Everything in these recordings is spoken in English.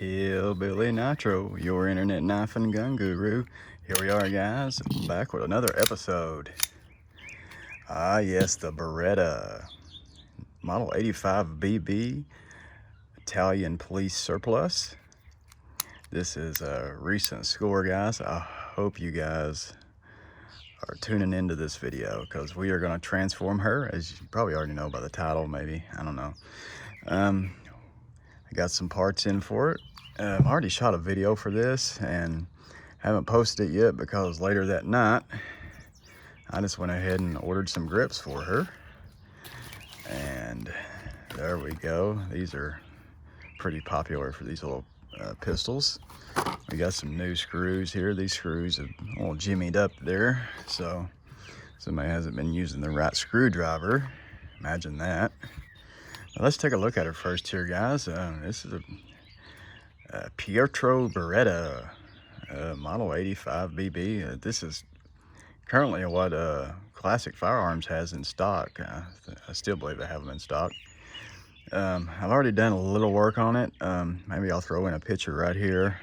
Hillbilly Nitro, your internet knife and gun guru. Here we are, guys, back with another episode. Yes, the Beretta Model 85 BB Italian Police Surplus. This is a recent score, guys. I hope you guys are tuning into this video because we are going to transform her, as you probably already know by the title, maybe. I don't know. I got some parts in for it. I've already shot a video for this and haven't posted it yet because later that night I just went ahead and ordered some grips for her, and there we go. These are pretty popular for these little pistols. We got some new screws here. These screws are all jimmied up there, so somebody hasn't been using the right screwdriver. Imagine that. Now let's take a look at her first here, guys. This is a Pietro Beretta Model 85 BB. This is currently what Classic Firearms has in stock. I still believe they have them in stock. I've already done a little work on it. Maybe I'll throw in a picture right here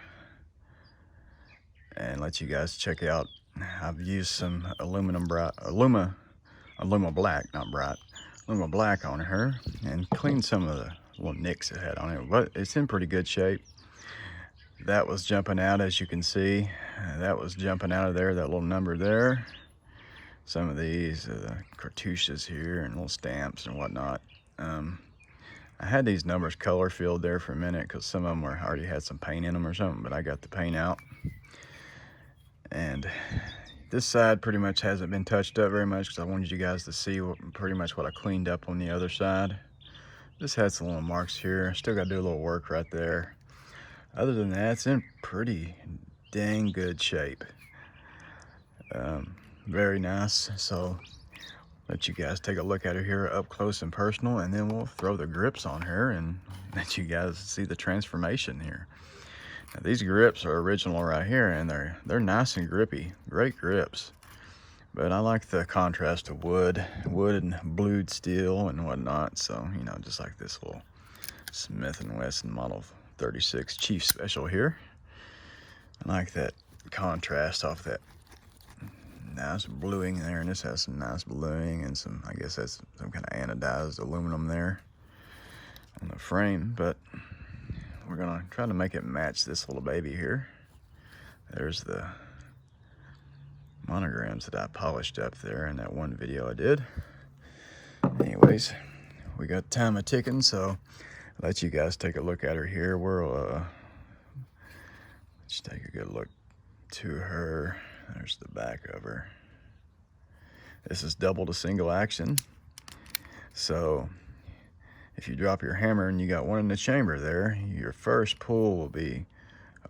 and let you guys check out. I've used some Aluma black, not bright, Aluma black on her and cleaned some of the little nicks it had on it, but it's in pretty good shape. That was jumping out, as you can see. That was jumping out of there, that little number there. Some of these the cartouches here and little stamps and whatnot. I had these numbers color filled there for a minute because some of them already had some paint in them or something, but I got the paint out. And this side pretty much hasn't been touched up very much because I wanted you guys to see pretty much what I cleaned up on the other side. Just had some little marks here. Still got to do a little work right there. Other than that, it's in pretty dang good shape. Very nice. So let you guys take a look at her here up close and personal, and then we'll throw the grips on her and let you guys see the transformation here. Now, these grips are original right here, and they're nice and grippy, great grips. But I like the contrast of wood and blued steel and whatnot. So, you know, just like this little Smith & Wesson Model 36 Chief Special here. I like that contrast off that nice bluing there, and this has some nice bluing and some, I guess that's some kind of anodized aluminum there on the frame, but we're gonna try to make it match this little baby here. There's the monograms that I polished up there in that one video I did. Anyways, we got time a ticking, so I'll let you guys take a look at her here. Let's take a good look to her. There's the back of her. This is double to single action. So if you drop your hammer and you got one in the chamber there, your first pull will be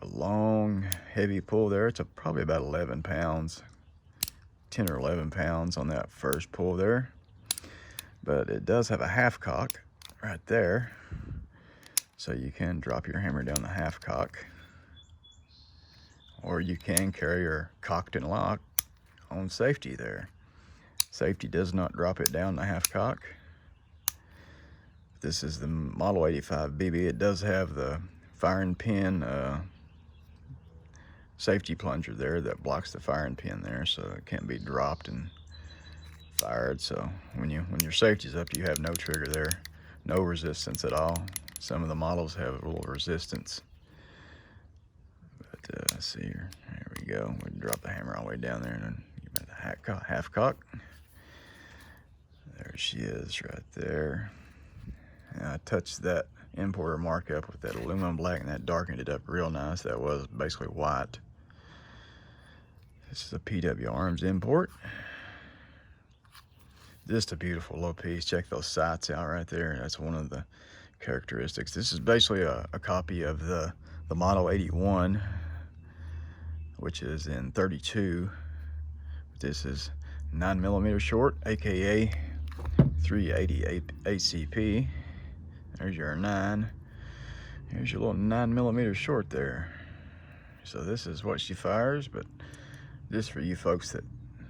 a long, heavy pull there. It's probably about 11 pounds, 10 or 11 pounds on that first pull there. But it does have a half cock right there. So you can drop your hammer down the half cock, or you can carry your cocked and locked on safety there. Safety does not drop it down the half cock. This is the Model 85 BB. It does have the firing pin safety plunger there that blocks the firing pin there, so it can't be dropped and fired. So when your safety's up, you have no trigger there, no resistance at all. Some of the models have a little resistance. Let's see here. There we go. We drop the hammer all the way down there and then give it a half cock. There she is right there. And I touched that importer markup with that aluminum black, and that darkened it up real nice. That was basically white. This is a PW Arms import. Just a beautiful little piece. Check those sights out right there. That's one of the characteristics. This is basically a copy of the Model 81, which is in 32. This is 9mm short, aka 380 ACP. There's your 9. Here's your little 9mm short there. So this is what she fires, but just for you folks that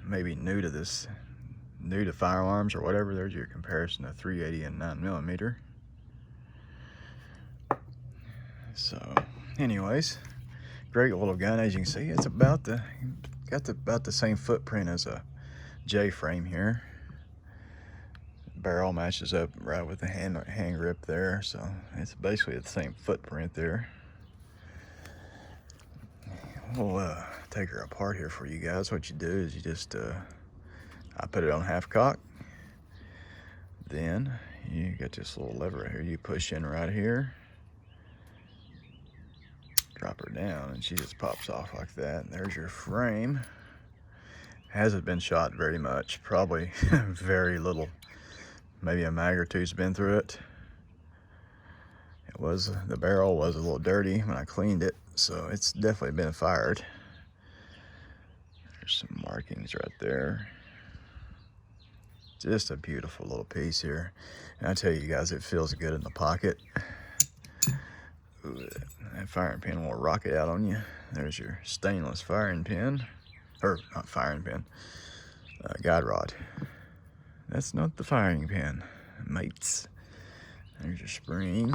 may be new to this, new to firearms or whatever, there's your comparison of 380 and 9mm. So anyways, great little gun. As you can see, it's about the same footprint as a J frame here. Barrel matches up right with the hand grip there, so it's basically the same footprint there. We'll take her apart here for you guys. What you do is you just I put it on half cock, then you got this little lever right here, you push in right here, drop her down, and she just pops off like that. And there's your frame. Hasn't been shot very much, probably very little. Maybe a mag or two's been through it. The barrel was a little dirty when I cleaned it, so it's definitely been fired. There's some markings right there. Just a beautiful little piece here. And I tell you guys, it feels good in the pocket. Ooh, that firing pin will rock it out on you. There's your stainless firing pin. Or not firing pin, guide rod. That's not the firing pin, mates. There's your spring.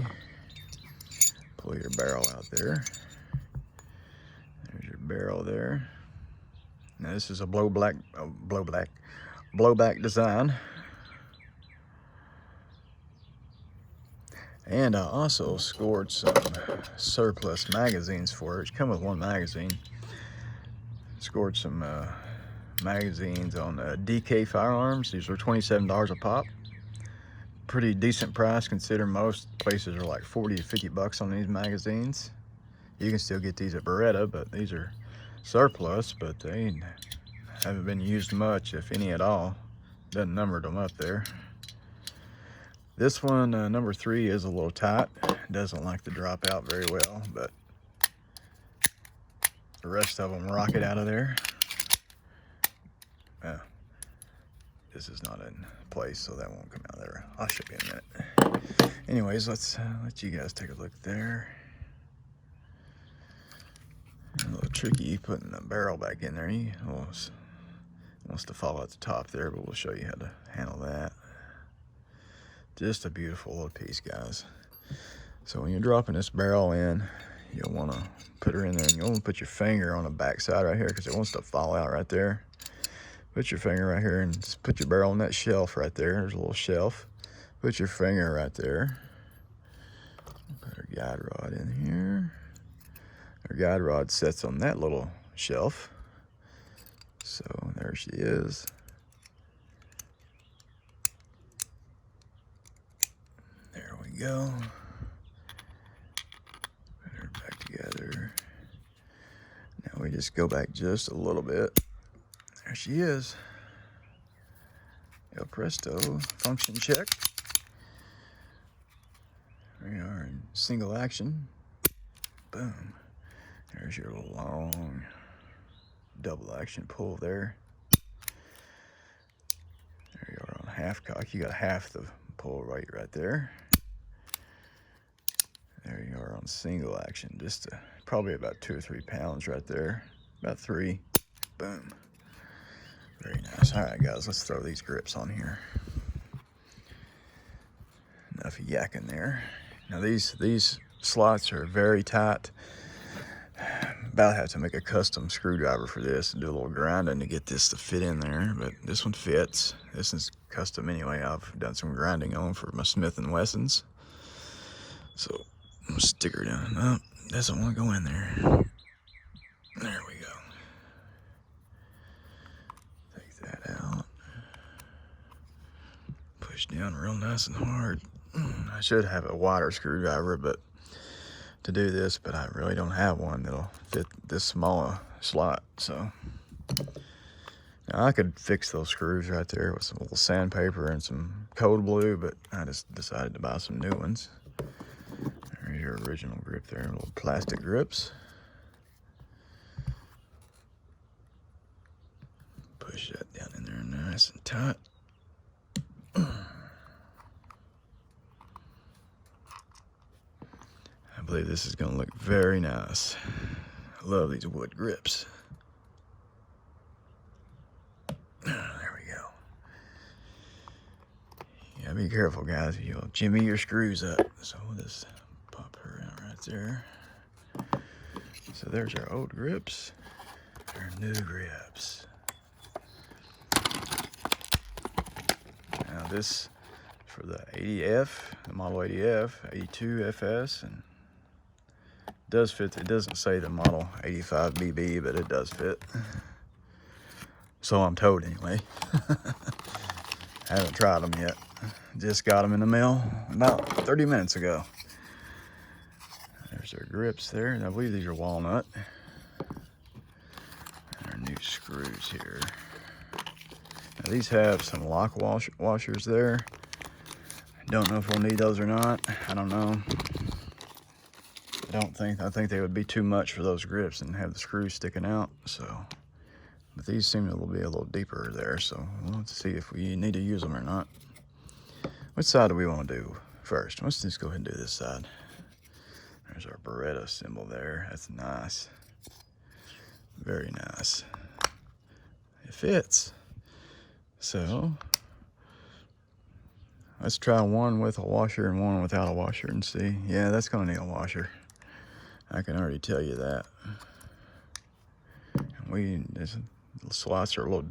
Pull your barrel out there. There's your barrel there. Now this is a blowback design. And I also scored some surplus magazines for it. It come with one magazine. Scored some magazines on DK firearms. These are $27 a pop. Pretty decent price considering most places are like 40 to 50 bucks on these magazines. You can still get these at Beretta, but these are surplus, but they haven't been used much, if any at all. Doesn't number them up there. This one, number 3, is a little tight. Doesn't like to drop out very well, but the rest of them rock it out of there. This is not in place, so that won't come out there. I'll show you in a minute. Anyways, let's let you guys take a look there. A little tricky putting the barrel back in there. He wants to fall at the top there, but we'll show you how to handle that. Just a beautiful little piece, guys. So when you're dropping this barrel in, you'll want to put her in there, and you'll want to put your finger on the back side right here because it wants to fall out right there. Put your finger right here and just put your barrel on that shelf right there. There's a little shelf. Put your finger right there. Put our guide rod in here. Our guide rod sits on that little shelf. So there she is. There we go. Put her back together. Now we just go back just a little bit. There she is. El presto, function check. We are in single action. Boom. There's your little long double action pull there. There you are on half cock. You got half the pull right there. There you are on single action. Just probably about 2 or 3 pounds right there. About 3. Boom. Very nice. All right, guys, let's throw these grips on here. Enough yakking there. Now these slots are very tight. About to have to make a custom screwdriver for this and do a little grinding to get this to fit in there, but this one fits. This is custom anyway. I've done some grinding on for my Smith & Wessons. So I'm gonna stick her down. No, doesn't want to go in there. There we go. Out. Push down real nice and hard. I should have a wider screwdriver to do this, but I really don't have one that'll fit this small slot. So now I could fix those screws right there with some little sandpaper and some cold glue, but I just decided to buy some new ones. There's your original grip there, little plastic grips. Push that down in there nice and tight. I believe this is going to look very nice. I love these wood grips. There we go. Yeah, be careful, guys. You'll jimmy your screws up. So we'll just pop her out right there. So there's our old grips, our new grips. Now this for the 80F, the Model 80F, 82FS, and it does fit. It doesn't say the Model 85BB, but it does fit. So I'm told anyway. I haven't tried them yet. Just got them in the mail about 30 minutes ago. There's our grips there, and I believe these are walnut. And our new screws here. Now these have some lock washers there. I don't know if we'll need those or not. I don't know. I think they would be too much for those grips and have the screws sticking out. So, but these seem to be a little deeper there. So we'll have to see if we need to use them or not. Which side do we want to do first? Let's just go ahead and do this side. There's our Beretta symbol there. That's nice. Very nice. It fits. So let's try one with a washer and one without a washer and see. Yeah, that's gonna need a washer. I can already tell you that. This slots are a little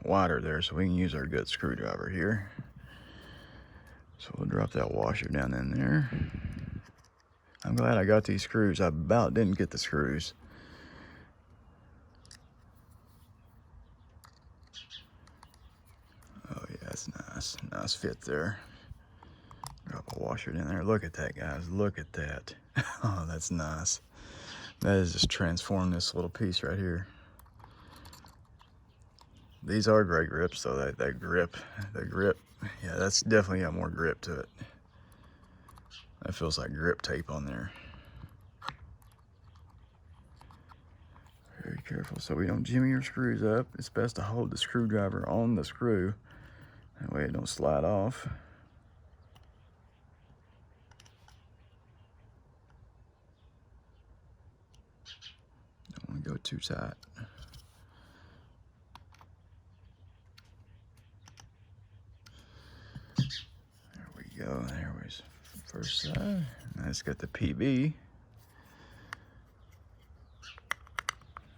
wider there, so we can use our good screwdriver here. So we'll drop that washer down in there. I'm glad I got these screws. I about didn't get the screws. Oh yeah, that's nice. Nice fit there. Drop a washer in there. Look at that, guys. Look at that. Oh, that's nice. That has just transformed this little piece right here. These are great grips, though. That grip, yeah, that's definitely got more grip to it. That feels like grip tape on there. Very careful so we don't jimmy your screws up. It's best to hold the screwdriver on the screw. That way it don't slide off. Don't want to go too tight. There we go. There was first side. Now it's got the PB.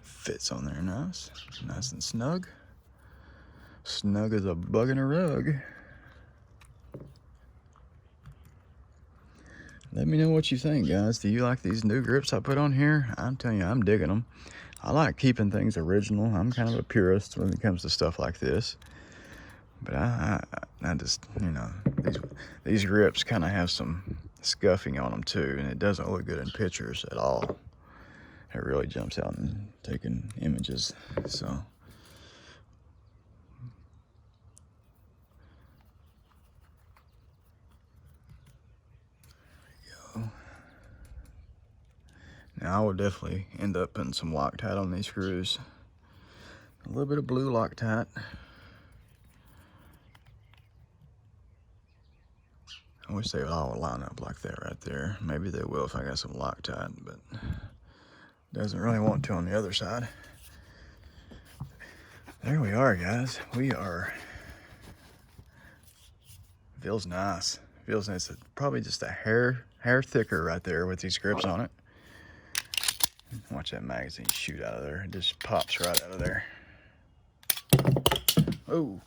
Fits on there nice. Nice and snug. Snug as a bug in a rug. Let me know what you think, guys. Do you like these new grips I put on here? I'm telling you, I'm digging them. I like keeping things original. I'm kind of a purist when it comes to stuff like this. But I just, you know, these grips kind of have some scuffing on them too, and it doesn't look good in pictures at all. It really jumps out in taking images. So. Now I will definitely end up putting some Loctite on these screws. A little bit of blue Loctite. I wish they would all line up like that right there. Maybe they will if I got some Loctite, but doesn't really want to on the other side. There we are, guys. We are. Feels nice. Feels nice. It's probably just a hair thicker right there with these grips on it. Watch that magazine shoot out of there. It just pops right out of there. Oh.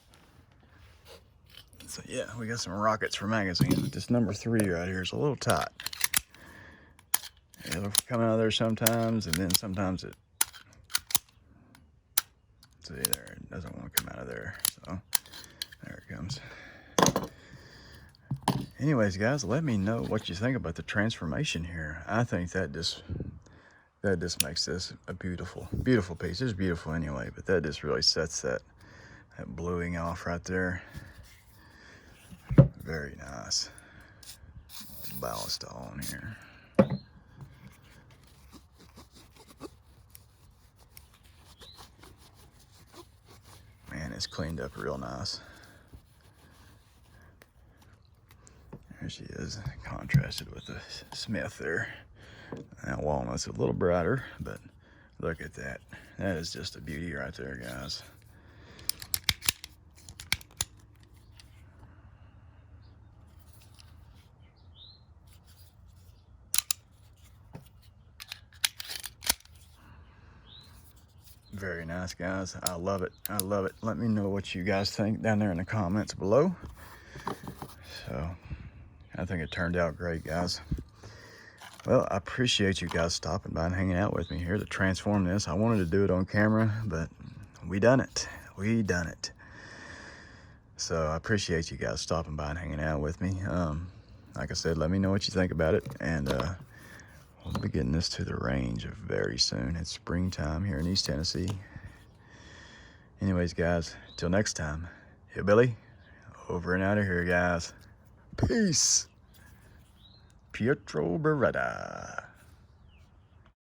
So yeah, we got some rockets for magazines, but this number 3 right here is a little tight. It'll come out of there sometimes, and then sometimes it, see there, it doesn't want to come out of there. So there it comes. Anyways, guys, let me know what you think about the transformation here. I think that just makes this a beautiful piece. It's beautiful anyway, but that just really sets that bluing off right there. Very nice. Ballast on here. Man, it's cleaned up real nice. There she is, contrasted with the Smith there. That walnut's a little brighter, but look at that. That is just a beauty right there, guys. Very nice, guys. I love it. I love it. Let me know what you guys think down there in the comments below. So I think it turned out great, guys. Well, I appreciate you guys stopping by and hanging out with me here to transform this. I wanted to do it on camera, but we done it. We done it. So I appreciate you guys stopping by and hanging out with me. Like I said, let me know what you think about it. And we'll be getting this to the range very soon. It's springtime here in East Tennessee. Anyways, guys, till next time, Hillbilly, over and out of here, guys. Peace. Pietro Beretta.